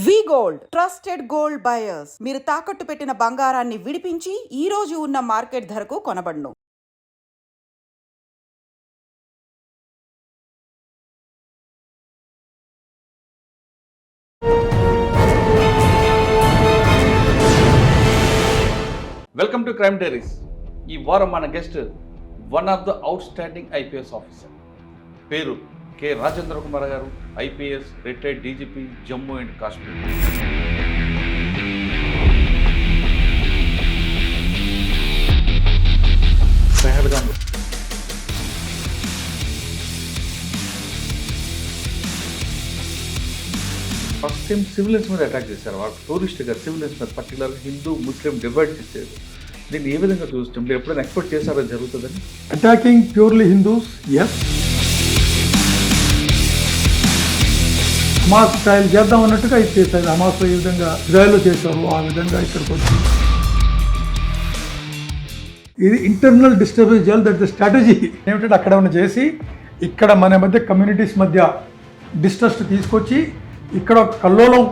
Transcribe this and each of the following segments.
వి gold trusted gold buyers. మీరు తాకట్టు పెట్టిన బంగారాన్ని విడిపించి ఈ రోజు ఉన్న మార్కెట్ ధరకు కొనబడును. Welcome to crime diaries. ఈ వారం మన guest one of the outstanding IPS officer, పేరు K Rajendra Kumar garu. IPS, retired DGP, Jammu and Kashmir. Pahalgam first time civilians మీద అటాక్ చేశారు. వాళ్ళు టూరిస్ట్గా సివిలియన్స్ మీద, పర్టికులర్గా హిందూ ముస్లిం డివైడ్ చేసేది. దీన్ని ఏ విధంగా చూస్తాం? మీరు ఎప్పుడైనా ఎక్స్పెక్ట్ చేశారో జరుగుతుందని? Attacking purely Hindus, yes. Hamas style చేద్దాం అన్నట్టుగా ఇది చేశారు. హమాస్లో ఈ విధంగా ఇజ్రాయెల్లో చేశారు, ఆ విధంగా ఇక్కడికి వచ్చి ఇది ఇంటర్నల్ డిస్టర్బెన్స్ చేయాలి. దట్ ద స్ట్రాటజీ ఏమిటంటే అక్కడ ఉన్న చేసి ఇక్కడ మన మధ్య కమ్యూనిటీస్ మధ్య డిస్ట్రస్ట్ తీసుకొచ్చి ఇక్కడ కల్లోలం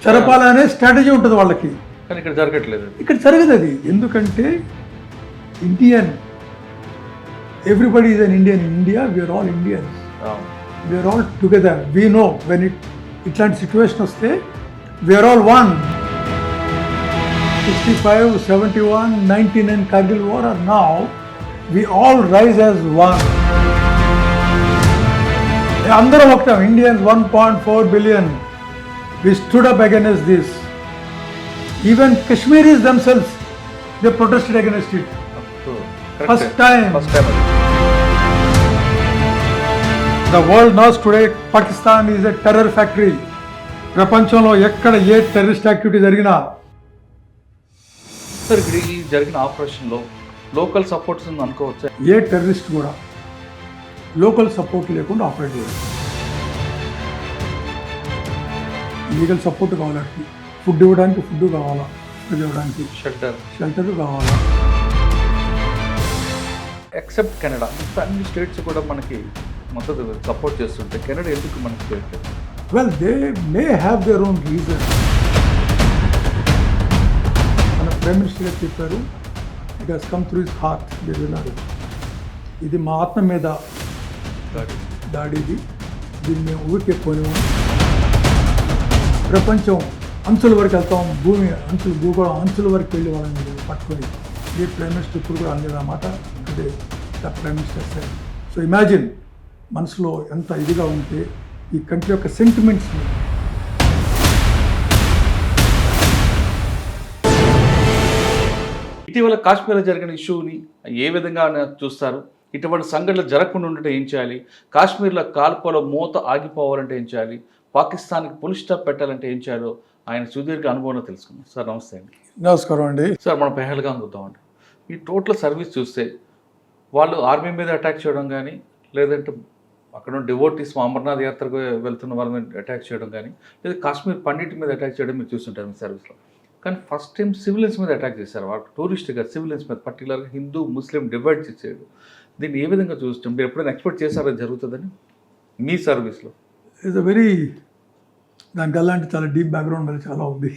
చెరపాలనే స్ట్రాటజీ ఉంటుంది వాళ్ళకి. కానీ ఇక్కడ జరగట్లేదు. ఇక్కడ జరగదు అది. ఎందుకంటే Indian, everybody is an Indian. In India we are all Indians, we are all together. We know when ఇట్లాంటి సిచ్యువేషన్ వస్తే we are all one. 65, 71, 99 Kargil war, or now we all rise as one. అందరం ఒకటం. Indians 1.4 billion. We stood up against this. Even Kashmiris themselves, they protested against it. First time. The world knows today Pakistan is a terror factory. ప్రపంచంలో ఎక్కడ ఏ terrorist activity జరిగినా sir ఇక్కడ ఈ జరిగిన ఆపరేషన్లో local supports అనుకోవచ్చు. ఏ టెర్రరిస్ట్ కూడా local support లేకుండా ఆపరేట్ చేయదు. లీగల్ సపోర్ట్ కావాలి, ఫుడ్ ఇవ్వడానికి ఫుడ్ కావాలా, ఇవ్వడానికి షెల్టర్ కావాలా. ఎక్సెప్ట్ కెనడా, అన్ని స్టేట్స్ కూడా మనకి మద్దతు సపోర్ట్ చేస్తుంటే కెనడా ఎందుకు మనకి చేయట్లేదు? Well, they may have their own reason. మన ప్రైమ్ మినిస్టర్ గారు చెప్పారు, it has come through his heart. విన్నారు, ఇది మా ఆత్మ మీద దాడిది, దీన్ని మేము ఊరికే పోలేము. ప్రపంచం అంచుల వరకు వెళ్తాం, భూమి అంచులు, భూగోళం అంచుల వరకు వెళ్ళి వాళ్ళని పట్టుకొని. ఈ ప్రైమ్ మినిస్టర్ ఇప్పుడు కూడా అనలేదు అన్నమాట. అదే the prime minister sir. So imagine మనసులో ఎంత ఇదిగా ఉంటే ఈ కంట్రీ యొక్క సెంటిమెంట్స్ని. ఇటీవల కాశ్మీర్లో జరిగిన ఇష్యూని ఏ విధంగా చూస్తారు? ఇటువంటి సంఘటనలు జరగకుండా ఉంటే ఏం చేయాలి? కాశ్మీర్లో కాల్పుల మూత ఆగిపోవాలంటే ఏం చేయాలి? పాకిస్తాన్కి పులి స్టాప్ పెట్టాలంటే ఏం చేయాలో ఆయన సుదీర్ఘ అనుభవం తెలుసుకున్నాం. సార్ నమస్తే అండి. నమస్కారం అండి. సార్ మనం పహల్గామ్ చూద్దామండి. ఈ టోటల్ సర్వీస్ చూస్తే వాళ్ళు ఆర్మీ మీద అటాక్ చేయడం కానీ, లేదంటే అక్కడ డివోటీస్ అమర్నాథ్ యాత్రకు వెళ్తున్న వాళ్ళ మీద అటాక్ చేయడం కానీ, లేదా కాశ్మీర్ పండిట్ మీద అటాక్ చేయడం మీరు చూస్తుంటారు మీ సర్వీస్లో. కానీ ఫస్ట్ టైం సివిలియన్స్ మీద అటాక్ చేశారు. వాళ్ళు టూరిస్ట్గా సివిలియన్స్ మీద, పర్టికులర్గా హిందూ ముస్లిం డివైడ్ చేసేది. దీన్ని ఏ విధంగా చూస్తాం? మీరు ఎప్పుడైనా ఎక్స్పెక్ట్ చేశారో జరుగుతుందని మీ సర్వీస్లో? ఇట్స్ అ వెరీ, దానికి అలాంటి చాలా డీప్ బ్యాక్గ్రౌండ్ మీద చాలా ఉంది.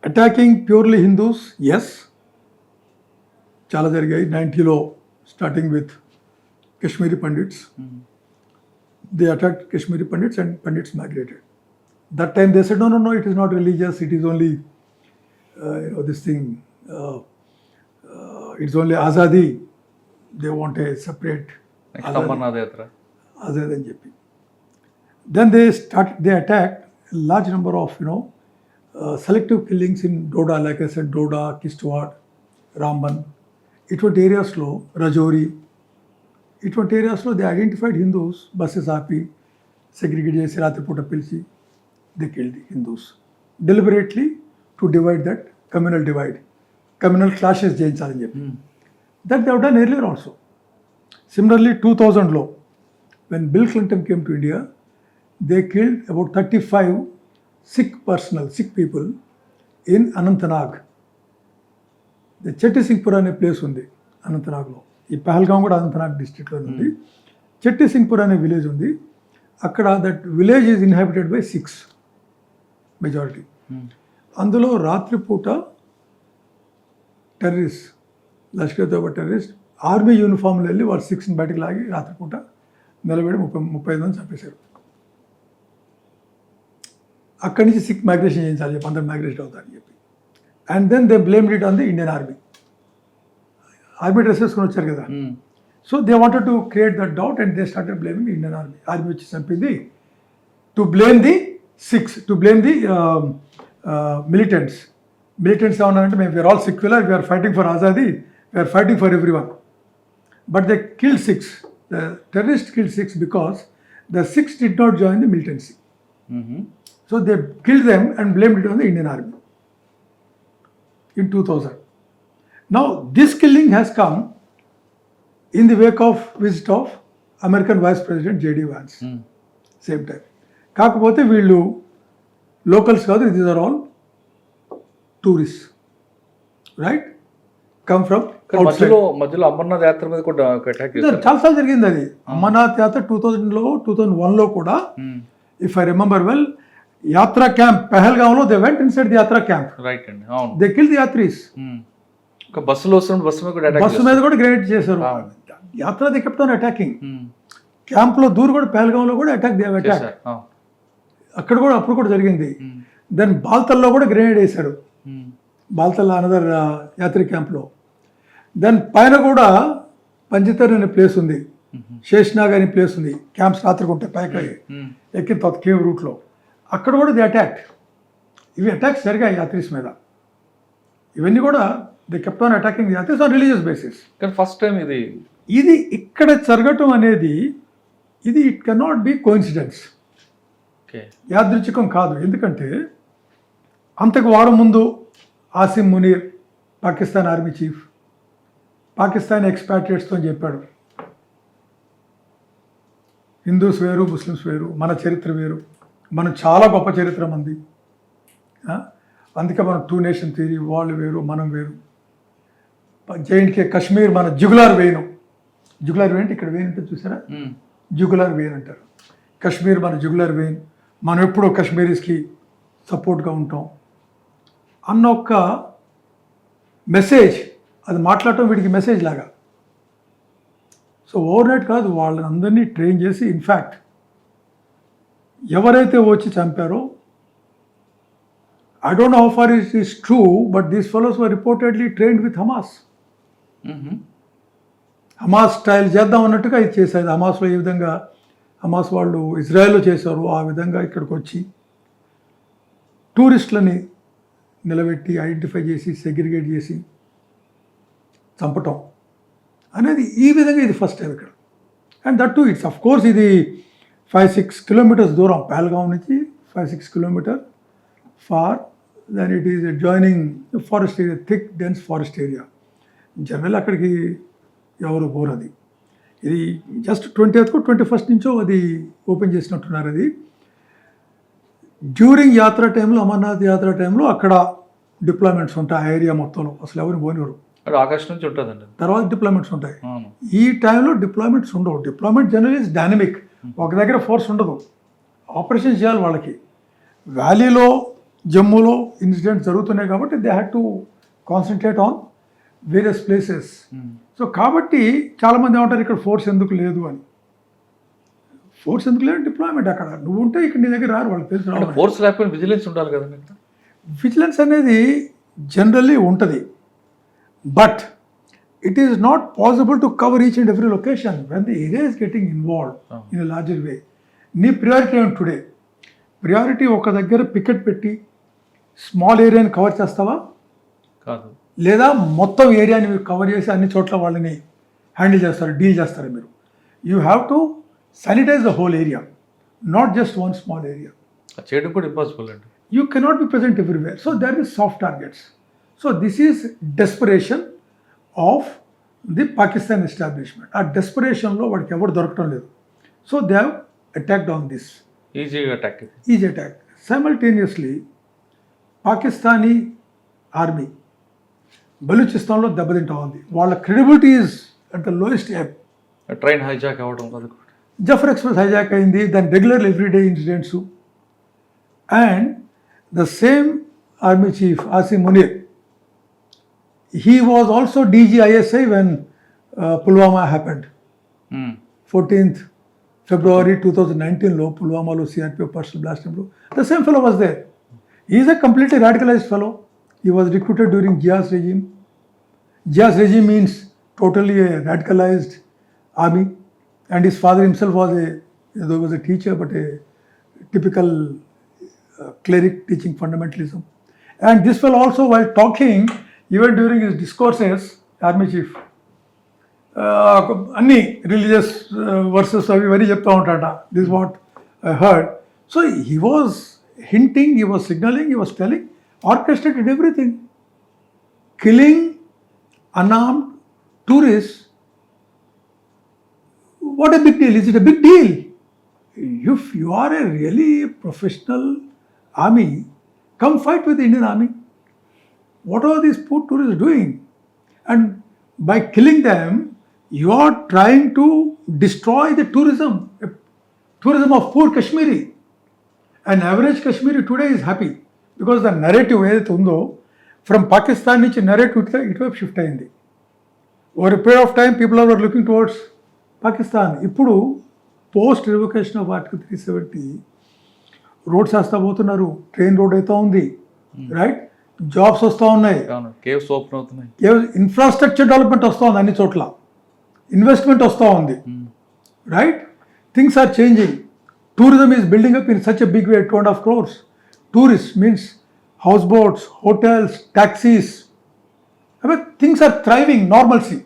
అటాకింగ్ ప్యూర్లీ హిందూస్, ఎస్, చాలా జరిగాయి. 90లో starting with Kashmiri Pandits. They attacked Kashmiri Pandits and Pandits migrated. That time they said, no, it is not religious, it is only, this thing, it's only Azadi. They want a separate Amarnath Yatra. Azadi and JP. Then they attacked a large number of, selective killings in Doda, like I said, Doda, Kishtwar, Ramban. ఇటువంటి ఏరియాస్లో, రజౌరి, ఇటువంటి ఏరియాస్లో they identified Hindus, buses ఆపి segregate చేసి రాత్రిపూట పిలిచి they killed Hindus deliberately to divide that communal divide, communal clashes చేయించాలని చెప్పి. That they have done earlier also. Similarly 2000లో when Bill Clinton came to India, they killed about 35 sick people in Anantnag. Chitti Singhpura అనే place ఉంది అనంతనాగ్లో. ఈ పహల్గాం కూడా అనంతనాగ్ డిస్ట్రిక్ట్లో ఉంది. చెట్టి సింగ్పూర్ అనే విలేజ్ ఉంది. అక్కడ that village is inhabited by 6 majority. అందులో రాత్రిపూట terrorist, Lashkar Taiba terrorist army యూనిఫామ్లో వెళ్ళి వాళ్ళు 6ని బయటకు లాగి రాత్రిపూట నిలబడి 35 మంది చంపేశారు. అక్కడి నుంచి 6 మైగ్రేషన్ చేయించాలి చెప్పి, అందరు మైగ్రేషన్ అవుతారని చెప్పి. And then they blamed it on the Indian army. Army dress వేసుకొని వచ్చారు కదా, so they wanted to create that doubt and they started blaming Indian army. Army వచ్చి చంపింది to blame the 6, to blame the militants. Militants ఏమన్నారంటే మేము we are all secular, we are fighting for ఆజాదీ, we are fighting for everyone. But they killed 6, the terrorist killed 6 because the 6 did not join the militancy. So they killed them and blamed it on the Indian Army in 2000. Now this killing has come in the wake of visit of American Vice President J.D. Vance. Same time. కాకపోతే వీళ్ళు locals కాదు, these are all tourist, right, come from మధ్యలో అమర్నాథ్ యాత్ర మీద కూడా attack చేశారు. చాలాసార్లు జరిగింది అది. అమర్నాథ్ యాత్ర 2001లో కూడా, if I remember well, yatra camp పెహల్గాంలో they went inside the yatra camp. Right అండి, అవును. They kill the yatris. బస్సులో వస్తున్న బస్సు మీద కూడా గ్రెనేడ్ చేశారు. యాత్ర దే కెప్ట్ ఆన్ అటాకింగ్. క్యాంప్లో దూరు కూడా పెహల్గాంలో కూడా అటాక్ అక్కడ కూడా అప్పుడు కూడా జరిగింది. దెన్ బాల్తల్లో కూడా గ్రెనేడ్ వేశారు, బాల్తల్ అనదర్ యాత్రి క్యాంప్లో. దెన్ పైన కూడా పంచితర్ అనే ప్లేస్ ఉంది, శేష్నాగ్ అనే ప్లేస్ ఉంది, క్యాంప్స్ రాత్రికి ఉంటాయి పైకి ఎక్కిన తర్వాత కేవ్ రూట్లో. అక్కడ కూడా ది అటాక్. ఇవి అటాక్స్ జరిగాయి యాత్రీస్ మీద. ఇవన్నీ కూడా they kept on attacking the yatris on religious basis. కానీ ఫస్ట్ టైం ఇది ఇక్కడ జరగటం అనేది, ఇది ఇట్ కెనాట్ బి కోఇన్సిడెన్స్, యాదృచ్ఛికం కాదు. ఎందుకంటే అంతకు వారం ముందు ఆసిమ్ మునీర్, పాకిస్తాన్ ఆర్మీ చీఫ్, పాకిస్తాన్ ఎక్స్పాట్రియేట్స్తో చెప్పాడు, హిందూస్ వేరు, ముస్లిమ్స్ వేరు, మన చరిత్ర వేరు, మనం చాలా గొప్ప చరిత్ర మంది, అందుకే మనం 2 నేషన్ థియరీ, వాళ్ళు వేరు మనం వేరు. జైంట్కే కశ్మీర్ మన జుగులార్ వేను. జుగులార్ వేన్ ఇక్కడ వేన్ అంటే చూసారా, జుగులార్ వేన్ అంటారు. కశ్మీర్ మన జుగులార్ వేన్, మనం ఎప్పుడూ కశ్మీరీస్కి సపోర్ట్గా ఉంటాం అన్న ఒక్క మెసేజ్, అది మాట్లాడటం వీడికి మెసేజ్ లాగా. సో ఓవర్ నైట్ కాదు, వాళ్ళని అందరినీ ట్రైన్ చేసి, ఇన్ఫ్యాక్ట్ ఎవరైతే వచ్చి చంపారో, I don't know how far it is true, but these fellows were reportedly trained with Hamas. Hamas style చేద్దాం అన్నట్టుగా ఇది చేసేది. హమాస్లో ఏ విధంగా హమాస్ వాళ్ళు ఇజ్రాయెల్లో చేశారు, ఆ విధంగా ఇక్కడికి వచ్చి టూరిస్టులని నిలబెట్టి ఐడెంటిఫై చేసి సెగ్రిగేట్ చేసి చంపటం అనేది ఈ విధంగా ఇది ఫస్ట్ టైం ఇక్కడ. And that to it's of course ఇది 5-6 కిలోమీటర్స్ దూరం, పహల్గాం నుంచి 5-6 kilometre far. Then it is joining forest area, thick dense forest area. General అక్కడికి ఎవరు పోరది. ఇది జస్ట్ 20th 21st నుంచో అది ఓపెన్ చేసినట్టున్నారు. అది డ్యూరింగ్ యాత్ర టైంలో, అమర్నాథ్ యాత్ర టైంలో అక్కడ డిప్లాయ్మెంట్స్ ఉంటాయి ఆ ఏరియా మొత్తంలో, అసలు ఎవరిని పోనివారు. ఆకాశం నుంచి ఉంటుందండి. తర్వాత డిప్లాయ్మెంట్స్ ఉంటాయి. ఈ టైంలో డిప్లాయ్మెంట్స్ ఉండవు. డిప్లాయ్మెంట్ జనరల్ ఈజ్ డైనమిక్, ఒక దగ్గర ఫోర్స్ ఉండదు, ఆపరేషన్ చేయాలి వాళ్ళకి. వ్యాలీలో, జమ్మూలో ఇన్సిడెంట్స్ జరుగుతున్నాయి కాబట్టి they had to concentrate on various places. So కాబట్టి చాలామంది ఏమంటారు ఇక్కడ ఫోర్స్ ఎందుకు లేదు అని. ఫోర్స్ ఎందుకు లేదు, డిప్లాయ్మెంట్ అక్కడ నువ్వు ఉంటే ఇక్కడ నీ దగ్గర రారు, వాళ్ళకి తెలుసు. ఫోర్స్ లేకపోతే విజిలెన్స్ ఉండాలి కదండి. విజిలెన్స్ అనేది జనరల్లీ ఉంటుంది, but it is not possible to cover each and every location when the area is getting involved in a larger way. నీ ప్రియారిటీ ఏమిటి టుడే? ప్రియారిటీ ఒక దగ్గర పికెట్ పెట్టి స్మాల్ ఏరియాని కవర్ చేస్తావా కాదు, లేదా మొత్తం ఏరియాని మీరు కవర్ చేసి అన్ని చోట్ల వాళ్ళని హ్యాండిల్ చేస్తారు, డీల్ చేస్తారు మీరు. You have to sanitise the whole area, not just one small area. చేయడం కూడా ఇంపాసిబుల్ అండి. You cannot be present everywhere. So there is soft targets. So this is desperation of the Pakistan establishment. ఆ డెస్పరేషన్లో వాడికి ఎవరు దొరకడం లేదు. So they have attacked on this. Easy attack. Simultaneously Pakistani army బలూచిస్తాన్లో దెబ్బతింటా ఉంది. వాళ్ళ credibility is at the lowest ebb. Train hijack అవ్వడం, జఫర్ ఎక్స్ప్రెస్ హైజాక్ అయింది, దాని regular everyday incidents. And the same army chief Asim Munir, he was also DG ISI when Pulwama happened. 14th February 2019 Pulwamalo CRPF personal blast. The same fellow was there. He is a completely radicalized fellow. He was recruited during Jia's regime. Jia's regime means totally a radicalized army, and his father himself was a teacher, but a typical cleric teaching fundamentalism. And this fellow also, while talking, even during his discourses, army chief, అన్ని religious verses అవి ఇవన్నీ చెప్తూ ఉంటాడ. This what I heard. So he was hinting, he was signalling, he was telling, orchestrated everything. Killing unarmed tourists, what a big deal. Is it a big deal? If you are a really professional army, come fight with the Indian army. What are these poor tourists doing? And by killing them, you are trying to destroy the tourism of poor Kashmiri. An average Kashmiri today is happy because the narrative ఏదైతే ఉందో from Pakistan నుంచి narrative ఇటువైపు shift అయింది. Over period of time people are looking towards Pakistan. ఇప్పుడు post revocation of article 370 roads వేస్తా పోతున్నారు, train road అయితే ఉంది, రైట్, జాబ్స్ వస్తూ ఉన్నాయి, కేవ్స్ ఓపెన్ అవుతున్నాయి, ఇన్ఫ్రాస్ట్రక్చర్ డెవలప్మెంట్ వస్తూ ఉంది, అన్ని చోట్ల ఇన్వెస్ట్మెంట్ వస్తూ ఉంది, right, things are changing. Tourism is building up in such a big way. 2.5 crores tourists means houseboats, hotels, taxis. I mean, things are thriving, normalcy.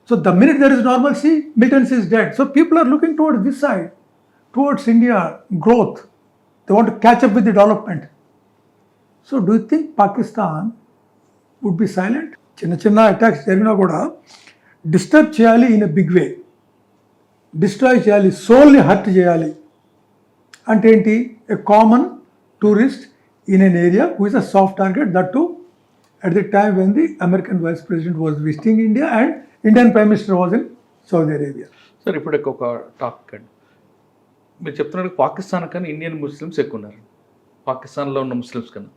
So the minute there is normalcy, militancy is dead. So people are looking towards this side, towards India, growth. They want to catch up with the development. So do you think Pakistan would be silent? చిన్న attacks జరిగినా కూడా disturb చేయాలి in a big way, destroy చేయాలి, సోల్ని hurt చేయాలి. అంటే ఏంటి? A common tourist in an area who is a soft target, that too at the time when the American Vice President was visiting India and Indian Prime Minister was in Saudi Arabia. Sir ఇప్పుడు ఒక topic అండి, మీరు చెప్తున్నారు పాకిస్తాన్ కన్నా Indian Muslims ఎక్కువ ఉన్నారు. పాకిస్తాన్లో ఉన్న ముస్లిమ్స్ కన్నా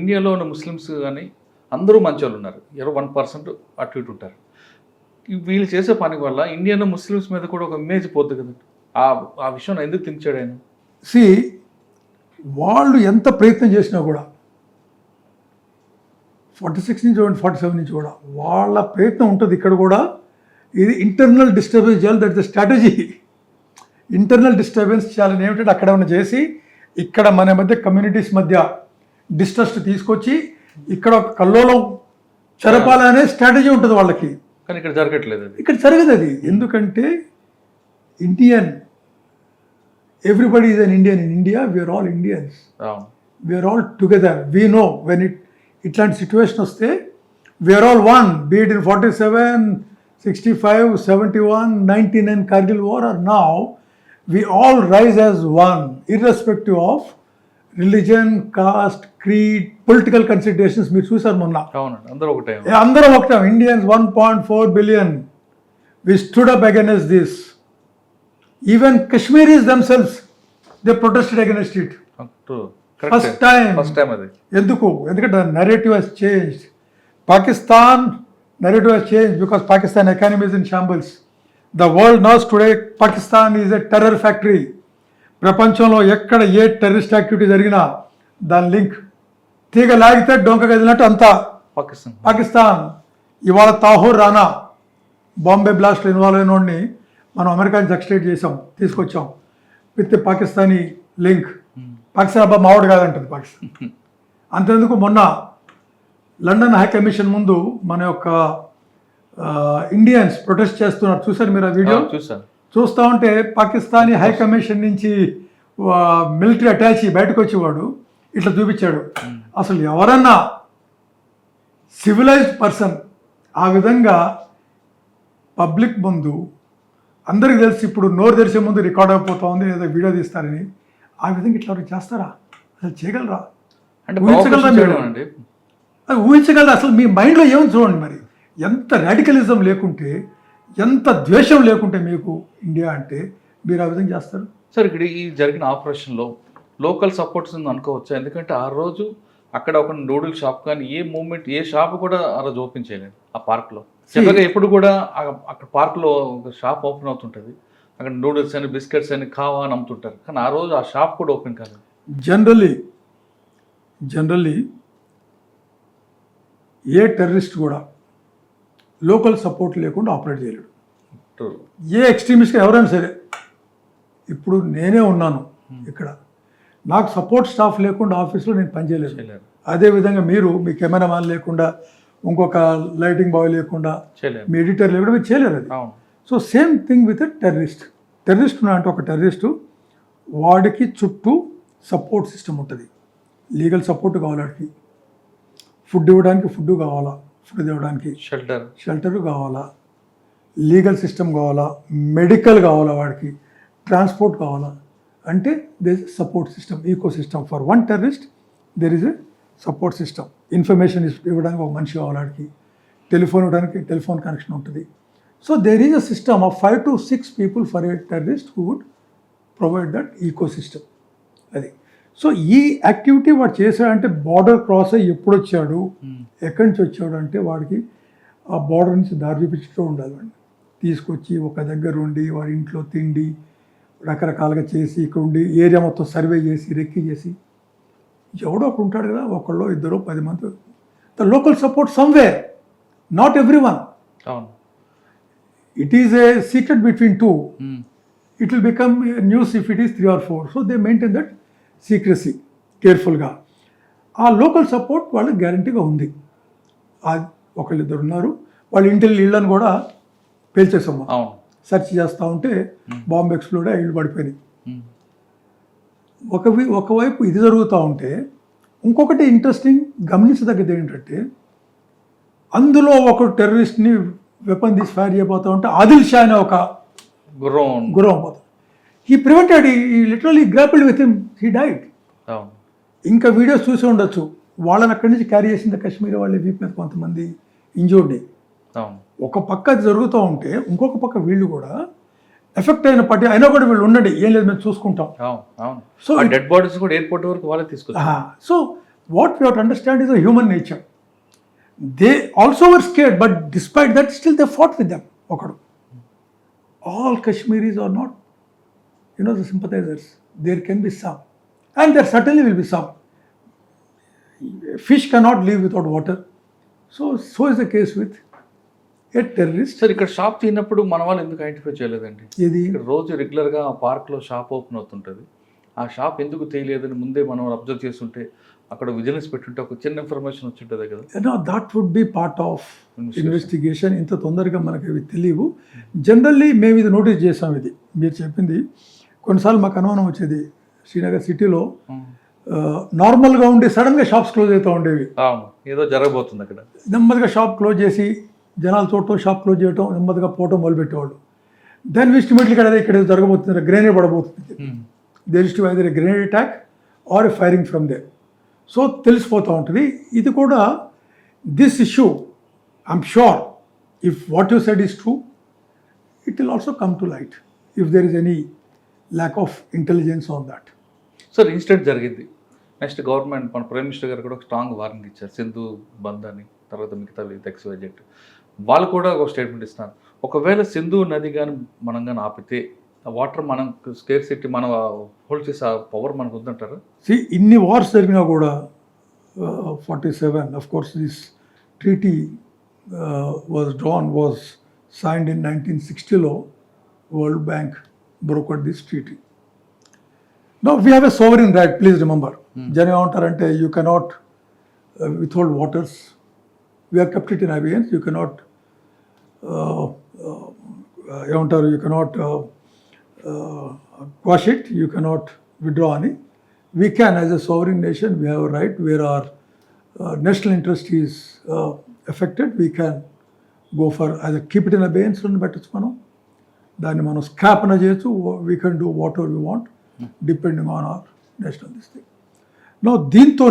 ఇండియాలో ఉన్న ముస్లిమ్స్ కానీ అందరూ మంచి వాళ్ళు ఉన్నారు, 1% అటు ఇటు ఉంటారు. వీళ్ళు చేసే పని వల్ల ఇండియన్ ముస్లిమ్స్ మీద కూడా ఒక ఇమేజ్ పోతుంది కదండి. ఆ విషయం ఎందుకు తించాడు ఆయన? See, వాళ్ళు ఎంత ప్రయత్నం చేసినా కూడా 46 నుంచి 47 నుంచి కూడా వాళ్ళ ప్రయత్నం ఉంటుంది. ఇక్కడ కూడా ఇది ఇంటర్నల్ డిస్టర్బెన్స్ చేయాలి, that the strategy. Internal disturbance చేయాలని ఏమిటంటే అక్కడ ఏమైనా చేసి ఇక్కడ మన మధ్య కమ్యూనిటీస్ మధ్య డిస్ట్రస్ట్ తీసుకొచ్చి ఇక్కడ ఒక కల్లోలం చెరపాలనే స్ట్రాటజీ ఉంటుంది వాళ్ళకి. కానీ ఇక్కడ జరగట్లేదు, అది ఇక్కడ జరగదు అది. ఎందుకంటే Indian, everybody is an Indian in India. We are all Indians. We are all together. We know when ఇట్లాంటి సిచ్యువేషన్ వస్తే we are all one, be it in 47, 65, 71, 99 Kargil war or now, we all rise as one, irrespective of religion, caste, creed, political considerations. మీరు చూసారు మొన్న. అవునండి, అందరూ ఒకటే. అందరం ఒకటే. Indians 1.4 billion. We stood up against this. Even Kashmiris themselves, they protested against it. First time అది. ఎందుకు? ఎందుకంటే narrative has changed. Pakistan narrative has changed because Pakistan economy is in shambles. The world knows today Pakistan is a terror factory. ప్రపంచంలో ఎక్కడ ఏ terrorist activity జరిగినా దాని link తీగ లాగితే డొంక కదిలినట్టు అంతా పాకిస్తాన్. ఇవాళ తాహూర్ రానా బాంబే బ్లాస్ట్లో ఇన్వాల్వ్ అయిన వాడిని మనం అమెరికాని సక్సెడ్ చేసాం, తీసుకొచ్చాం విత్ పాకిస్తానీ లింక్. పాకిస్తాన్ అబ్బా మావాడు కాదంటుంది పాకిస్తాన్. అంతెందుకు మొన్న లండన్ హై కమిషన్ ముందు మన యొక్క ఇండియన్స్ ప్రొటెస్ట్ చేస్తున్నారు, చూసారు మీరు ఆ వీడియో? చూస్తూ ఉంటే పాకిస్తానీ హై కమిషన్ నుంచి మిలిటరీ అటాచీ బయటకు వచ్చేవాడు ఇట్లా చూపించాడు. అసలు ఎవరన్నా సివిలైజ్డ్ పర్సన్ ఆ విధంగా పబ్లిక్ ముందు, అందరికి తెలిసి ఇప్పుడు నోరు తెరిచే ముందు రికార్డ్ అయిపోతా ఉంది లేదా వీడియో తీస్తారని, ఆ విధంగా ఇట్లా చేస్తారా? అసలు చేయగలరా? అంటే ఊహించగలరా మీరు? అది ఊహించగలరా? అసలు మీ మైండ్లో ఏమని చూడండి. మరి ఎంత రాడికలిజం లేకుంటే, ఎంత ద్వేషం లేకుంటే మీకు ఇండియా అంటే మీరు ఆ విధంగా చేస్తారు. సార్ ఇక్కడ ఈ జరిగిన ఆపరేషన్లో లోకల్ సపోర్ట్స్ ఉంది అనుకోవచ్చా? ఎందుకంటే ఆ రోజు అక్కడ ఒక నూడిల్ షాప్ కానీ ఏ మూమెంట్ ఏ షాప్ కూడా ఆ రోజు ఓపెన్ చేయలేదు ఆ పార్క్లో. చక్కగా ఎప్పుడు కూడా అక్కడ పార్క్లో ఒక షాప్ ఓపెన్ అవుతుంటుంది, అక్కడ నూడిల్స్ అని బిస్కెట్స్ అని కావా అని అమ్ముతుంటారు, కానీ ఆ రోజు ఆ షాప్ కూడా ఓపెన్ కాలేదు. జనరల్లీ ఏ టెర్రరిస్ట్ కూడా లోకల్ సపోర్ట్ లేకుండా ఆపరేట్ చేయలేడు. ఏ ఎక్స్ట్రీమిస్ట్ ఎవరైనా సరే, ఇప్పుడు నేనే ఉన్నాను ఇక్కడ, నాకు సపోర్ట్ స్టాఫ్ లేకుండా ఆఫీస్లో నేను పనిచేయలేదు. అదేవిధంగా మీరు మీ కెమెరామ్యాన్ లేకుండా, ఇంకొక లైటింగ్ బాయ్ లేకుండా, మీ ఎడిటర్ లేకుండా మీరు చేయలేరు అది. So same thing with terrorist అంటే ఒక టెర్రరిస్టు వాడికి చుట్టూ సపోర్ట్ సిస్టమ్ ఉంటుంది. లీగల్ సపోర్ట్ కావాలి వాడికి, ఫుడ్ ఇవ్వడానికి ఫుడ్ కావాలా, ఫుడ్ ఇవ్వడానికి షెల్టర్ కావాలా, లీగల్ సిస్టమ్ కావాలా, మెడికల్ కావాలా, వాడికి ట్రాన్స్పోర్ట్ కావాలా. అంటే there is support system, ecosystem. For one terrorist there is a support system. Information ఇవ్వడానికి ఒక మనిషి కావాలి, వాడికి టెలిఫోన్ ఇవ్వడానికి టెలిఫోన్ కనెక్షన్ ఉంటుంది. So there is a system of 5 to 6 people for a terrorist who would provide that ecosystem. అది. సో ఈ యాక్టివిటీ వాడు చేశాడంటే బార్డర్ క్రాస్ అయ్యి ఎప్పుడు వచ్చాడు, ఎక్కడి నుంచి వచ్చాడు అంటే వాడికి ఆ బార్డర్ నుంచి దారి చూపించుతూ ఉండాలి. వాడిని తీసుకొచ్చి ఒక దగ్గర ఉండి వాడి ఇంట్లో తిండి రకరకాలుగా చేసి, ఇక్కడ ఉండి ఏరియా మొత్తం సర్వే చేసి రెక్కి చేసి, ఎవడో ఒకడు ఉంటాడు కదా, ఒకళ్ళు ఇద్దరు 10 మంది. The local support somewhere, not every one. It is a secret between 2. It will become news if it is 3 or 4. So they maintain that secrecy కేర్ఫుల్గా. ఆ లోకల్ సపోర్ట్ వాళ్ళకి గ్యారంటీగా ఉంది. ఒకళ్ళిద్దరు ఉన్నారు, వాళ్ళ ఇళ్ళని కూడా పేల్చేసాము. సెర్చ్ చేస్తూ ఉంటే బాంబు ఎక్స్ప్లోడ్ అయ్యి ఇళ్ళు పడిపోయినాయి. ఒకవైపు ఇది జరుగుతూ ఉంటే, ఇంకొకటి ఇంట్రెస్టింగ్ గమనించదగ్గది ఏంటంటే, అందులో ఒక టెర్రరిస్ట్ని వెపన్ తీసి ఫైర్ చేయబోతూ ఉంటే ఆదిల్ షా అనే ఒక గుర్రం పోతుంది. He prevented, he literally grappled with him, he died. ఇంకా వీడియోస్ చూసి ఉండొచ్చు, వాళ్ళని అక్కడి నుంచి క్యారీ చేసింది కాశ్మీర్ వాళ్ళ వీప్ మీద కొంతమంది ఇంజూర్డ్. ఒక పక్క అది జరుగుతూ ఉంటే ఇంకొక పక్క వీళ్ళు కూడా ఎఫెక్ట్ అయిన పార్టీ అయినా కూడా వీళ్ళు ఉండండి, ఏం లేదు మేము చూసుకుంటాం. సో డెడ్ బాడీస్ కూడా ఎయిర్పోర్ట్ వరకు వాళ్ళే తీసుకుంటారు. So what we have to understand is the human nature. They also were scared, but despite that still they fought with them. ఒకడు, all Kashmiris are not, the sympathizers. There can be some, and there certainly will be some. Fish cannot live without water. So is the case with a terrorist. Sir, ఇక్కడ shop తిన్నప్పుడు మన వాళ్ళు ఎందుకు identify చేయలేదండి? ఇది ఇక్కడ రోజు రెగ్యులర్గా ఆ పార్క్లో షాప్ ఓపెన్ అవుతుంటుంది, ఆ షాప్ ఎందుకు తెలియలేదని ముందే మనం అబ్జర్వ్ చేస్తుంటే, అక్కడ విజిలెన్స్ పెట్టుంటే ఒక చిన్న ఇన్ఫర్మేషన్ వచ్చి ఉంటుంది కదా. That would be part of investigation. ఇంత తొందరగా మనకి ఇవి తెలియవు. జనరల్లీ మేము ఇది నోటీస్ చేసాం. ఇది మీరు చెప్పింది కొన్నిసార్లు మాకు అనుమానం వచ్చేది. శ్రీనగర్ సిటీలో నార్మల్గా ఉండి సడన్గా షాప్స్ క్లోజ్ అవుతూ ఉండేవి. ఏదో జరగబోతుంది అక్కడ. నెమ్మదిగా షాప్ క్లోజ్ చేసి జనాలు చూడటం, షాప్ క్లోజ్ చేయటం, నెమ్మదిగా పోవటం మొదలుపెట్టేవాళ్ళు. దాని ఎస్టిమేట్లీ ఇక్కడ ఏదో జరగబోతుంది, గ్రెనేడ్ పడబోతుంది. There is to either a grenade attack or a firing from there. So తెలిసిపోతూ ఉంటుంది. ఇది కూడా this issue, I'm sure if what you said is true, it will also come to light if there is any lack of intelligence on that. Sir, incident జరిగింది. Next government, మన prime minister garu కూడా ఒక strong warning ఇచ్చారు, సింధు బంద్ అని, తర్వాత మిగతా XYZ వాళ్ళు కూడా ఒక స్టేట్మెంట్ ఇస్తున్నారు. ఒకవేళ సింధు నది కానీ మనం కానీ ఆపితే ఆ వాటర్ మనం స్కేర్ సిటీ మనం హోల్డ్ చేసే ఆ పవర్ మనకు ఉందంటారా? ఇన్ని వార్స్ జరిగినా కూడా 47, of course this treaty was signed in 1960. World Bank brokered this treaty. Now we have a sovereign right, please remember. Jana antarante you cannot withhold waters. We have kept it in abeyance. You cannot you cannot quash it, you cannot withdraw any. We can, as a sovereign nation, we have a right where our national interest is affected. We can go for either keep it in abeyance and పెట్టచ్చు మనం, దాన్ని మనం scrap అన్న చేయొచ్చు. We can do whatever we want depending on our national this thing. No దీంతో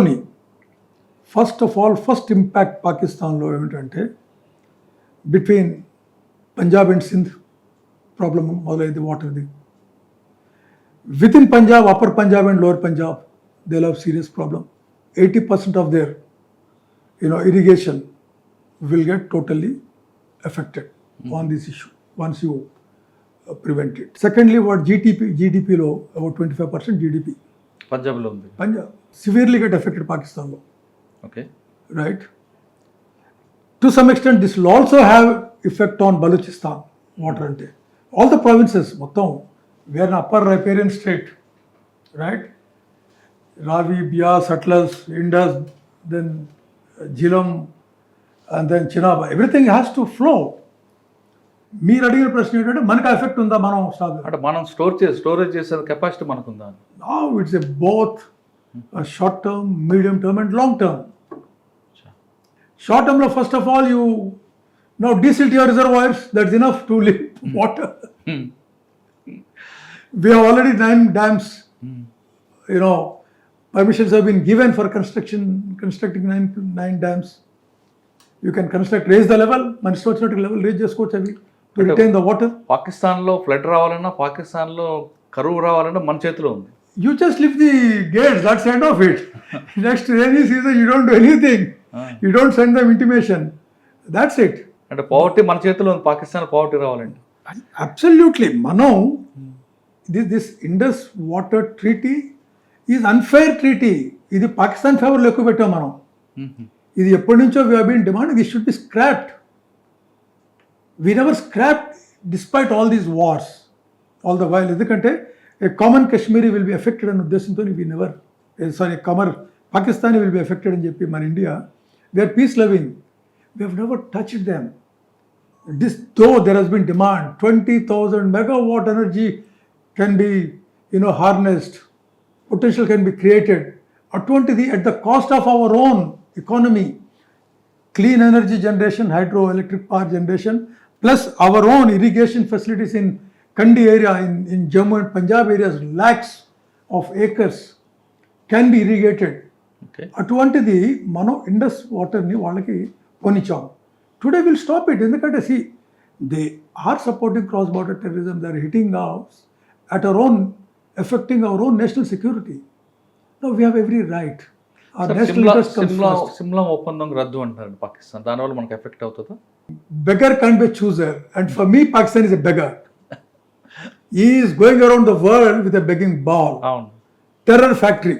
first impact పాకిస్తాన్లో ఏమిటంటే, between Punjab and Sindh problem మొదలైంది వాటర్ది. Within Punjab, Upper Punjab and Lower Punjab, they'll have serious problem. 80% of their, irrigation will get totally affected on this issue once you prevent it. Secondly, what GDP low, about 25% GDP. పంజాబ్లో ఉంది. Punjab severely get affected Pakistan low, okay. right? To some extent, this will also have effect on Balochistan, water ante. All the provinces, మొత్తం, we are in upper riparian state, right? Ravi, Bias, Atlas, Indus, then Jhelum, and then Chenab, everything has to flow. మీరు అడిగిన ప్రశ్న ఏంటంటే మనకు effect ఉందా, మనం stop. అంటే మనం స్టోరేజ్ చేసే capacity మనకుందా? Now it's a both a short term, medium term and long term. Short term, first of all, you now desilt your reservoirs, that's enough to live water. We have already 9 dams, permissions have been given for constructing 9 dams. You can raise the level, మన ఇష్టం వచ్చినట్టు level raise చేసుకోవచ్చు అవి to retain the water. పాకిస్తాన్లో flood రావాలన్నా, పాకిస్తాన్లో కరువు రావాలన్నా మన చేతిలో ఉంది. You just lift the gates, that's the end of it. Next rainy season, you don't do anything. You don't send them intimation. That's it. అంటే పవర్టీ మన చేతిలో ఉంది. పాకిస్తాన్ పవర్టీ రావాలండి. Absolutely. మనం, this Indus Water Treaty is unfair treaty. ఇది పాకిస్తాన్ ఫేవర్లో ఎక్కువ పెట్టాం మనం. ఇది ఎప్పటి నుంచో we have been demanding this should be scrapped. We never scrapped despite all these wars. All the while, ఎందుకంటే a common Kashmiri will be affected అనే ఉద్దేశంతో we never, Pakistani will be affected అని చెప్పి మన India, they are peace loving. We have never touched them. This, though there has been demand, 20,000 megawatt energy can be, harnessed, potential can be created. At the cost of our own economy, clean energy generation, hydroelectric power generation, plus our own irrigation facilities in Kandi area, in Jammu and Punjab areas, lakhs of acres can be irrigated. Okay. అటువంటిది మనం ఇండస్ వాటర్ని వాళ్ళకి కొనిచ్చాం. Today will stop it, ఎందుకంటే they are supporting cross border terrorism, they are hitting ours at our own, effecting our own national security. Now we have every right. Simla ఒప్పందం రద్దు అంటారు పాకిస్తాన్, దానివల్ల మనకు ఎఫెక్ట్ అవుతుందా? Beggar can't be a chooser, and for me Pakistan is a beggar. He is going around the world with a begging ball. అవును. Terror factory.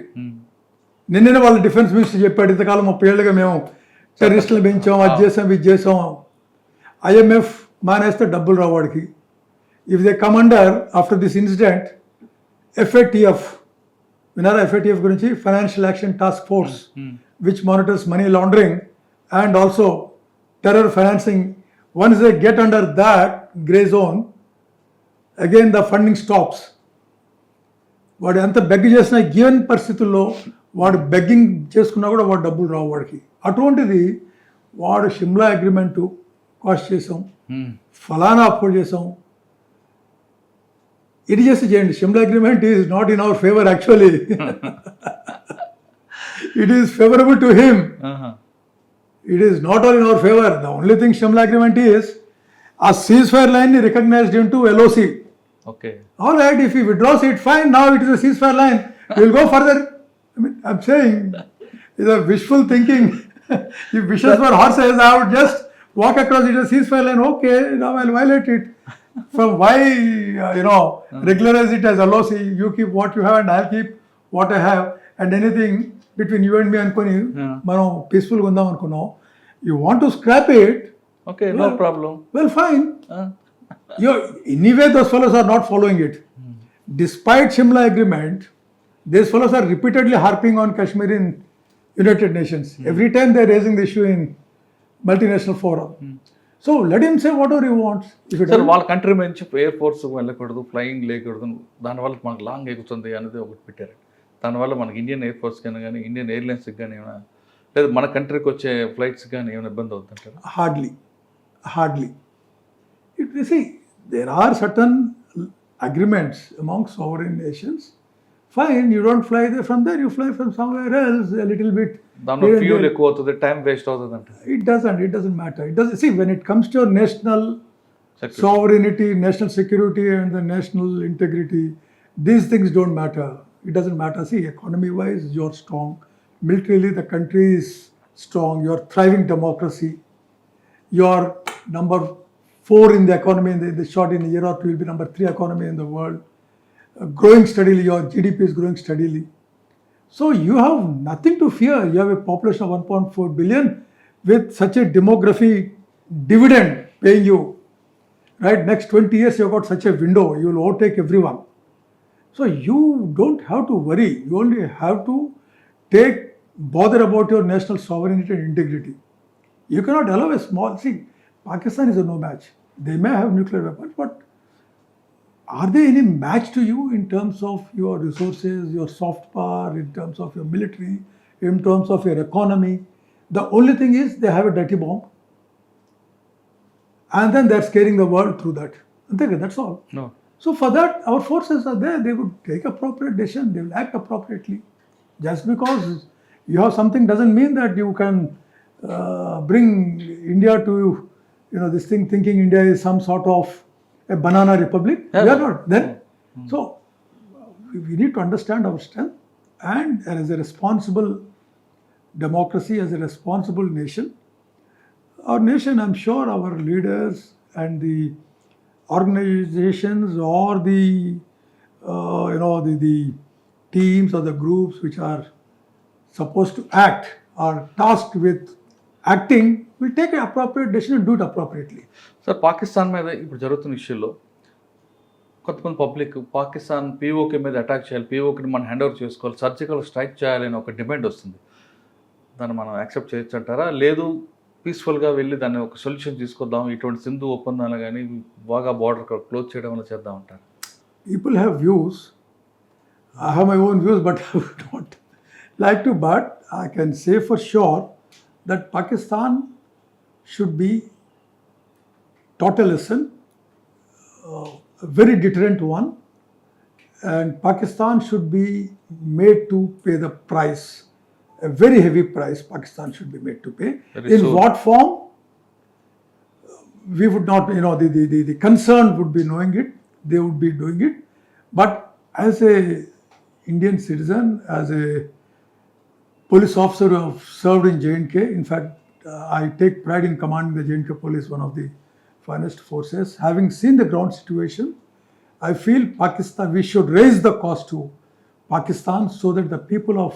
నిన్ననే వాళ్ళ defence minister చెప్పాడు, ఇంతకాలం 30 ఏళ్ళుగా మేము టెర్రరిస్టులు పెంచాం, అది చేసాం, ఇది చేసాం. IMF మానేస్తే డబ్బులు రావు వాడికి. If they come under after this incident, FATF, వినారా FATF గురించి? Financial action task force, which monitors money laundering and also terror financing. Once they get under that grey zone, again the funding stops. వాడు ఎంత beg చేసినా, given పరిస్థితుల్లో వాడు begging చేసుకున్నా కూడా వాడు డబ్బులు రావు వాడికి. అటువంటిది వాడు షిమ్లా అగ్రిమెంటు కాస్ట్ చేసాం, ఫలానా అప్రోడ్ చేసాం, ఇది చేసి చేయండి. Shimla agreement is not in our favour actually. It is favourable to him. It is not all in our favor. The only thing Shimla agreement is a ceasefire line recognized into LOC. Okay. All right, if he withdraws it, fine. Now it is a ceasefire line. We will go further. I mean, I'm saying it's a wishful thinking. If wishes were horses, I would just walk across it as a ceasefire line. Okay, now I'll violate it. From why, regularize it as LOC? You keep what you have and I'll keep what I have. And anything between you and me అనుకొని మనం పీస్ఫుల్గా ఉందాం అనుకున్నాం. You want to scrap it, okay, no problem, well fine. Anyway those fellows are not following it. Despite Shimla agreement, these fellows are repeatedly harping on Kashmir in United Nations. Every time they are raising the issue in multinational forum. So let him say whatever he wants. Sir, వాళ్ళ country నుంచి air force వెళ్ళకూడదు, flying లేకూడదు, దానివల్ల మనకు long ఎగుతుంది అనేది ఒకటి పెట్టారు. దానివల్ల మనకి ఇండియన్ ఎయిర్ ఫోర్స్ కానీ ఇండియన్ ఎయిర్లైన్స్కి కానీ ఏమైనా, లేదా మన కంట్రీకి వచ్చే ఫ్లైట్స్ కానీ ఏమైనా ఇబ్బంది అవుతుంటారు? Hardly. You see, there are certain agreements among sovereign nations. Fine, you don't fly there from there, you fly from somewhere else a little bit. దానిలో ఫ్యూల్ ఎక్కువ అవుతుంది, టైం వేస్ట్ అవుతుంది అంటే. It doesn't matter. See, when it comes to national sovereignty, national security and the national integrity these things don't matter. It doesn't matter. See, economy-wise, you're strong. Militarily, the country is strong. You're thriving democracy. You're number 4 in the economy in the short in a year or two. You'll be number 3 economy in the world. Growing steadily. Your GDP is growing steadily. So you have nothing to fear. You have a population of 1.4 billion with such a demography dividend paying you. Right? Next 20 years, you've got such a window. You will overtake everyone. So you don't have to worry. You only have to bother about your national sovereignty and integrity. You cannot allow a small, see, Pakistan is a no match. They may have nuclear weapons, but are they any match to you in terms of your resources, your soft power, in terms of your military, in terms of your economy? The only thing is they have a dirty bomb. And then they're scaring the world through that. That's all. No. So for that, our forces are there. They would take appropriate decision. They will act appropriately. Just because you have something doesn't mean that you can bring India to, this thing, thinking India is some sort of a banana republic. Yeah. We are not. Then, so we need to understand our strength, and as a responsible democracy, as a responsible nation, our nation, I'm sure our leaders and the organizations or the the teams or the groups which are supposed to act are tasked with acting will take an appropriate decision and do it appropriately. Sir Pakistan మీద ఇప్పుడు జరుగుతున్న ఇష్యూలో కొంతమంది public Pakistan PoK మీద attack చేయాలి, పీఓకేని మనం hand over చేసుకోవాలి, surgical strike చేయాలని ఒక డిమాండ్ వస్తుంది. దాన్ని మనం యాక్సెప్ట్ చేయొచ్చు అంటారా? లేదు పీస్ఫుల్గా వెళ్ళి దాన్ని ఒక సొల్యూషన్ తీసుకొద్దాం, ఇటువంటి సింధు ఒప్పందాలు కానీ బాగా బార్డర్ క్లోజ్ చేయడం వల్ల చేద్దాం అంటారు? People have views. I have my own views, but I would not like to. But I can say for sure that Pakistan should be taught a lesson, a very deterrent one, and Pakistan should be made to pay the price, a very heavy price Pakistan should be made to pay. In what form? We would not, the concern would be knowing it, they would be doing it. But as a Indian citizen, as a police officer who have served in J&K, in fact, I take pride in commanding the J&K police, one of the finest forces. Having seen the ground situation, I feel Pakistan, we should raise the cost to Pakistan so that the people of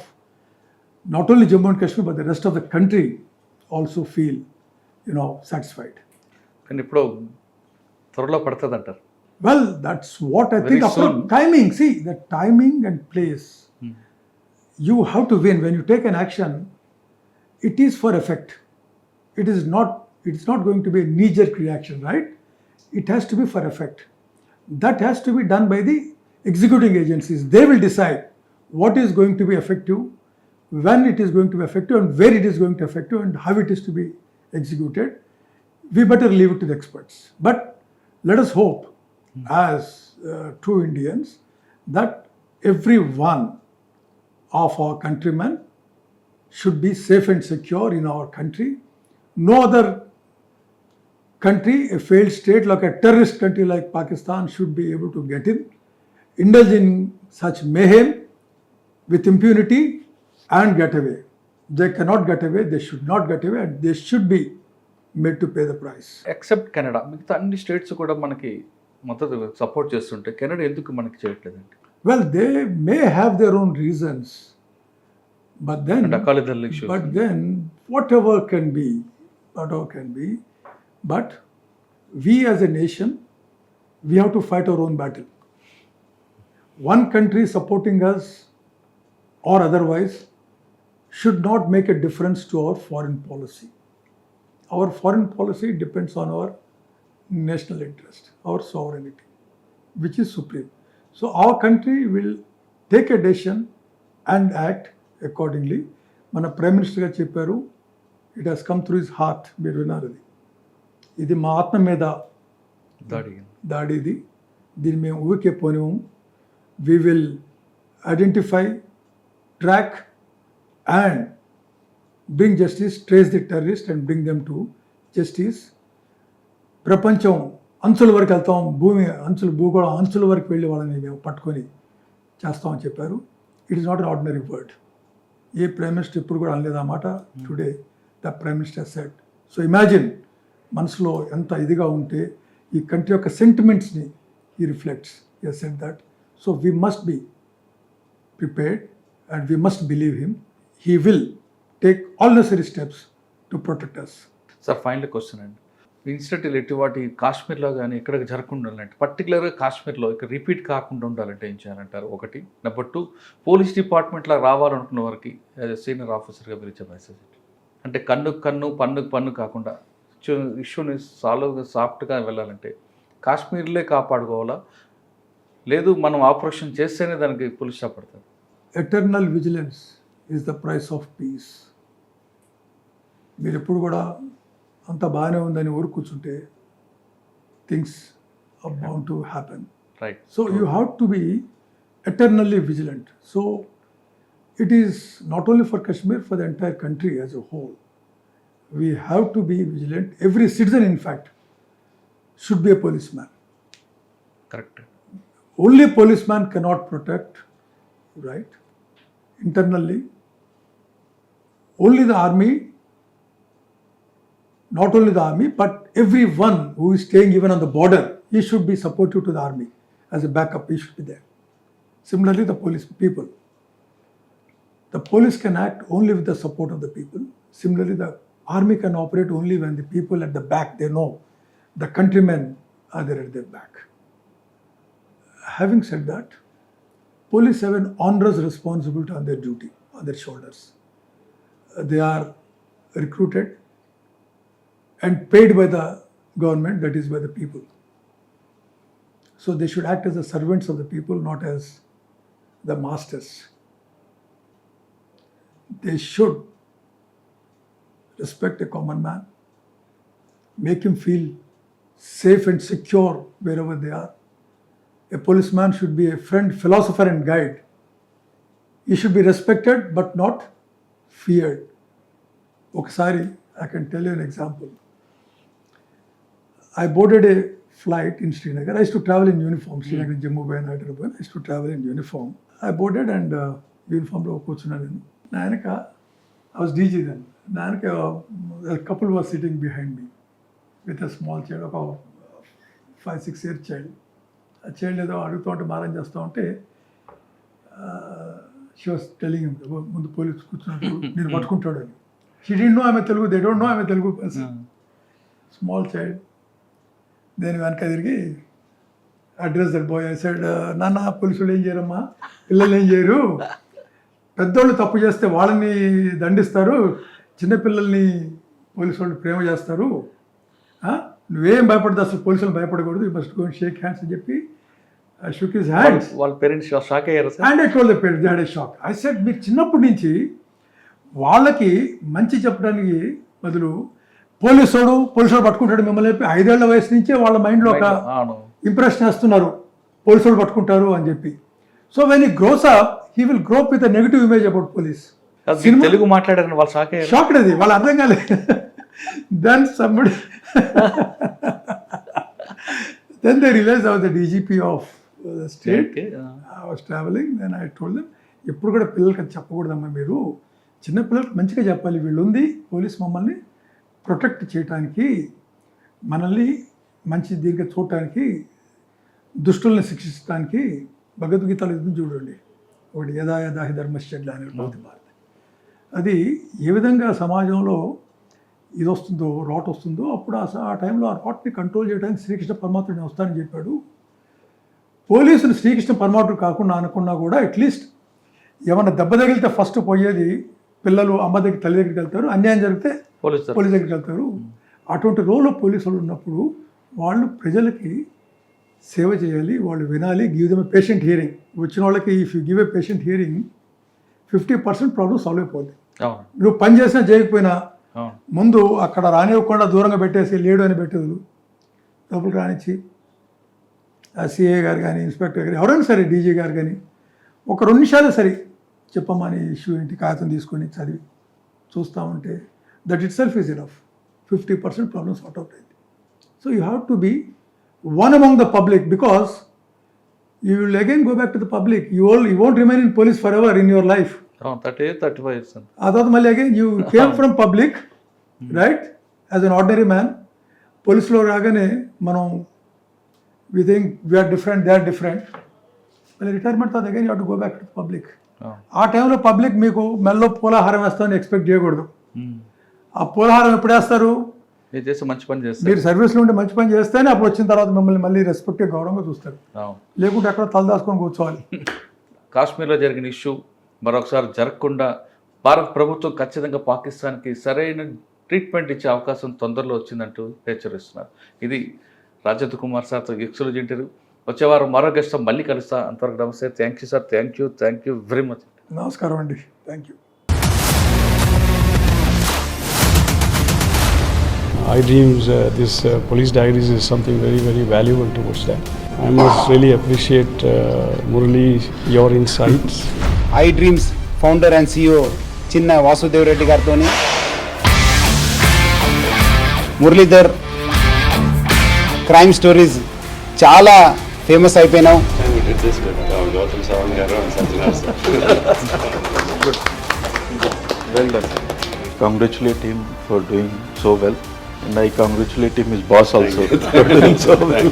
not only Jammu and Kashmir but the rest of the country also feel, satisfied. కానీ ఇప్పుడు త్వరలో పడుతుంది అంటారు. Well, that's what I Very think. soon. Timing, see, the timing and place. You have to win. When you take an action, it is for effect. It's not going to be a knee-jerk reaction, right? It has to be for effect. That has to be done by the executing agencies. They will decide what is going to be effective, when it is going to be effective, and where it is going to be effective, and how it is to be executed. We better leave it to the experts. But let us hope, as true Indians, that every one of our countrymen should be safe and secure in our country. No other country, a failed state like a terrorist country like Pakistan, should be able to get in, indulge in such mayhem with impunity and get away. They cannot get away, they should not get away, and they should be made to pay the price. Except Canada, మిగతా అన్ని states కూడా మనకి మద్దతు support చేస్తుంటే Canada ఎందుకు మనకి చేయట్లేదండి? Well, they may have their own reasons, but then, అంటే Akali Dal issues. but then whatever can be, but we as a nation, we have to fight our own battle. One country supporting us or otherwise should not make a difference to our foreign policy. Our foreign policy depends on our national interest, our sovereignty, which is supreme. So our country will take a decision and act accordingly. మన prime minister గారు చెప్పారు, it has come through his heart. మీరు విన్నారు, ఇది మా ఆత్మ మీద దాడి, దీన్ని మేము ఊరికే పోనివ్వము. We will identify, track and bring justice, trace the terrorists and bring them to justice. ప్రపంచం అంచుల వరకు వెళ్తాం, భూగోళం అంచుల వరకు వెళ్ళి వాళ్ళని మేము పట్టుకొని చేస్తామని చెప్పారు. It is not an ordinary word. A prime minister ఇప్పుడు కూడా అనలేదు ఆ మాట. Today the prime minister said. So imagine మనసులో ఎంత ఇదిగా ఉంటే ఈ కంట్రీ యొక్క సెంటిమెంట్స్ని ఈ reflects. He said that. So we must be prepared and we must believe him. He will take all necessary steps to protect us. Sir final question అండి. Incident ఎట్టి వాటి కాశ్మీర్లో కానీ ఎక్కడికి జరగకుండా ఉండాలంటే, పర్టికులర్గా కాశ్మీర్లో ఇక రిపీట్ కాకుండా ఉండాలంటే ఏం చేయాలంటారు? ఒకటి. నెంబర్ 2, పోలీస్ డిపార్ట్మెంట్లో రావాలనుకున్న వారికి యాజ్ ఎ సీనియర్ ఆఫీసర్గా మీరు ఇచ్చే మెసేజ్ అంటే కన్ను పన్ను కాకుండా ఇష్యూని సాఫ్ట్గా వెళ్ళాలంటే కాశ్మీర్లే కాపాడుకోవాలా, లేదు మనం ఆపరేషన్ చేస్తేనే దానికి పోలీస్ స్టాప్ పడతారు? Eternal vigilance is the price of peace. మీరు ఎప్పుడు కూడా అంత బాగానే ఉందని ఊరు కూర్చుంటే things are bound to happen. Right. So you have to be eternally vigilant. So it is not only for Kashmir, for the entire country as a whole. We have to be vigilant. Every citizen, in fact, should be a policeman. Correct. Only policeman cannot protect, right? Internally, only the army, not only the army, but everyone who is staying even on the border, he should be supportive to the army. As a backup, he should be there. Similarly, the police people. The police can act only with the support of the people. Similarly, the army can operate only when the people at the back, they know the countrymen are there at their back. Having said that, police have an onerous responsibility on their duty, on their shoulders. They are recruited and paid by the government, that is by the people. So they should act as the servants of the people, not as the masters. They should respect a common man, make him feel safe and secure wherever they are. A policeman should be a friend, philosopher and guide. He should be respected but not feared. Okasari, I can tell you an example. I boarded a flight in Srinagar. I used to travel in uniform. Srinagar, Jammu, and Hyderabad. I used to travel in uniform. I boarded and uniform lo కూర్చున్నాను నేను. నాయనక I was DG then. నాయనక a couple was sitting behind me with a small child, ఒక 5-6 year child. ఆ child ఏదో అడుగుతూ ఉంటే మారం చేస్తూ ఉంటే షీ వాస్ టెలింగ్ హిమ్, ముందు పోలీస్ కూర్చున్నట్టు నేను పట్టుకుంటాడు అని. షీ డిడ్ంట్ నో ఆమె తెలుగు, దే డోంట్ నో ఆమె తెలుగు పర్సన్. Small child. నేను వెనక తిరిగి address that boy. I said, నాన్న పోలీసులు ఏం చేయరమ్మా, పిల్లలు ఏం చేయరు, పెద్దోళ్ళు తప్పు చేస్తే వాళ్ళని దండిస్తారు, చిన్నపిల్లల్ని పోలీసు వాళ్ళు ప్రేమ చేస్తారు, నువ్వేం భయపడదు, అసలు పోలీసులు భయపడకూడదు, you must go and shake hands అని చెప్పి ఐ షుక్ హిస్ హ్యాండ్స్. వాళ్ళ పేరెంట్స్ షాక్ అయ్యారు sir. And I told the parents, they had a shock. I said, మీరు చిన్నప్పటి నుంచి వాళ్ళకి మంచి చెప్పడానికి బదులు పోలీసుడు పట్టుకుంటాడు మిమ్మల్ని చెప్పి 5 ఏళ్ల వయసు నుంచే వాళ్ళ మైండ్లో ఒక ఇంప్రెషన్ వేస్తున్నారు, పోలీసుడు పట్టుకుంటారు అని చెప్పి. So when he grows up, he will grow up with a negative image about police. Telugu మాట్లాడారని వాళ్ళు షాక్ అయ్యారు. షాక్ అది వాళ్ళు అర్థం కాలేదు. Then somebody then they realized I was the DGP of the state. Okay. I was traveling, then I told them, ఎప్పుడు కూడా పిల్లలకి అది చెప్పకూడదమ్మా, మీరు చిన్నపిల్లలకి మంచిగా చెప్పాలి, వీళ్ళు ఉంది పోలీస్ మమ్మల్ని ప్రొటెక్ట్ చేయడానికి, మనల్ని మంచి దీనికి చూడటానికి, దుష్టుల్ని శిక్షించడానికి. భగవద్గీతలో ఇది చూడండి, ఒకటి యదా యదా హి ధర్మశ్చర్య అనేది భవతి భారతి. అది ఏ విధంగా సమాజంలో ఇది వస్తుందో, రాట్ వస్తుందో, అప్పుడు ఆ టైంలో ఆ రాట్ని కంట్రోల్ చేయడానికి శ్రీకృష్ణ పరమాత్ముడు వస్తానని చెప్పాడు. పోలీసులు శ్రీకృష్ణ పరమాత్ముడు కాకుండా అనుకున్నా కూడా అట్లీస్ట్ ఏమన్నా దెబ్బ తగిలితే ఫస్ట్ పోయేది పిల్లలు అమ్మ దగ్గర, తల్లి దగ్గరికి వెళ్తారు, అన్యాయం జరిగితే పోలీస్ దగ్గరికి వెళ్తారు. అటువంటి రోల్లో పోలీసులు ఉన్నప్పుడు వాళ్ళు ప్రజలకి సేవ చేయాలి, వాళ్ళు వినాలి, గివ్ దెమ్ ఏ పేషెంట్ హియరింగ్. వచ్చిన వాళ్ళకి if you give a patient hearing 50% problem solve అయిపోద్ది. నువ్వు పని చేసినా చేయకపోయినా ముందు అక్కడ రానివ్వకుండా దూరంగా పెట్టేసి లేడు అని పెట్టేది, లోపలికి రానిచ్చి ఆ సిఏ గారు కానీ, ఇన్స్పెక్టర్ గారు, ఎవరైనా సరే, డీజీ గారు కానీ ఒక 2 నిమిషాలు సరే చెప్పమ్మా నీ ఇష్యూ ఏంటి, కాగితం తీసుకొని చదివి చూస్తూ ఉంటే that itself is enough. 50% problem sort out అయింది. So you have to be one among the public, because You will again go back to the public. You won't remain in police forever in your life. 35 years. ఆ తర్వాత మళ్ళీ again you came from public right as an ordinary man. పోలీసులో రాగానే మనం we think we're different, they are different. మళ్ళీ retirement తర్వాత again you to go back to public. ఆ టైంలో పబ్లిక్ మీకు మెల్లో పూలహారం వేస్తామని ఎక్స్పెక్ట్ చేయకూడదు. ఆ పూలహారం ఎప్పుడు వేస్తారు? మీరు చేసి మంచి పని చేస్తారు, మీరు సర్వీస్లో ఉండి మంచి పని చేస్తేనే అప్పుడు వచ్చిన తర్వాత మిమ్మల్ని మళ్ళీ రెస్పెక్ట్ గౌరవంగా చూస్తారు. లేకుంటే ఎక్కడ తలదాచుకొని కూర్చోవాలి. కాశ్మీర్లో జరిగిన ఇష్యూ మరొకసారి జరగకుండా భారత ప్రభుత్వం ఖచ్చితంగా పాకిస్తాన్కి సరైన ట్రీట్మెంట్ ఇచ్చే అవకాశం తొందరలో వచ్చిందంటూ హెచ్చరిస్తున్నారు. ఇది రాజేంద్ర కుమార్ సార్తో ఎక్స్క్లూజివ్ ఇంటర్వ్యూ. వచ్చే వారం మరో గెస్ట్ మళ్ళీ కలుస్తా. అంతవరకు నమస్తే. Thank you sir. Thank you very much. నమస్కారం అండి. Thank you. iDreams, this police diaries is something very, very valuable towards that. I must really appreciate Murali, your insights. iDreams founder and CEO చిన్న వాసుదేవ్ రెడ్డి గారితో Muralidhar crime stories చాలా famous అయిపోయినావు. We did this with Gautam Sawant garu and Sanjana sir. Well done. Congratulate him for doing so well, and I congratulate him, his boss also, for doing so well.